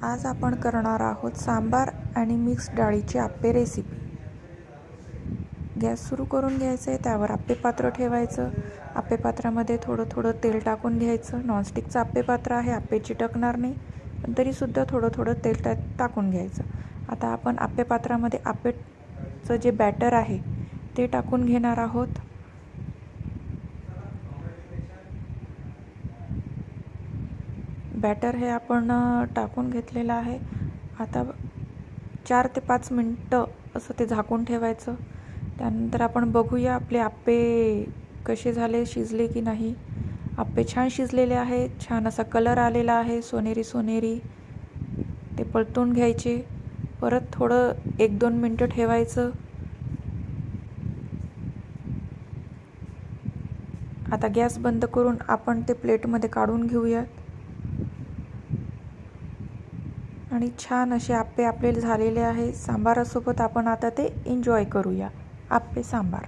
आज आपण करणार आहोत सांबार आणि मिक्स डाळीची आप्पे रेसिपी। गॅस सुरू करून घ्यायचं आहे, त्यावर आप्पे पात्र ठेवायचं। आप्पे पात्रामध्ये थोडं तेल टाकून घ्यायचं। नॉनस्टिकचं आप्पे पात्र आहे, आप्पे चिटकणार नाही, पण तरीसुद्धा थोडं तेल टाकून घ्यायचं। आता आपण आप्पे पात्रामध्ये आप्पेचं जे बॅटर आहे ते टाकून घेणार आहोत। बॅटर हे आपण टाकून घेतलेलं आहे। आता 4 ते 5 मिनटं असं ते झाकून ठेवायचं। त्यानंतर आपण बघूया आपले आप्पे कसे झाले, शिजले की नाही। आप्पे छान शिजलेले आहे, छान असा कलर आलेला आहे, सोनेरी। ते परतून घ्यायचे। परत थोडं 1-2 मिनटं ठेवायचं। आता गॅस बंद करून आपण ते प्लेटमध्ये काढून घेऊयात आणि छान असे आप्पे आपले झालेले आहे। सांबारासोबत आपण आता ते एन्जॉय करूया, आप्पे सांबार।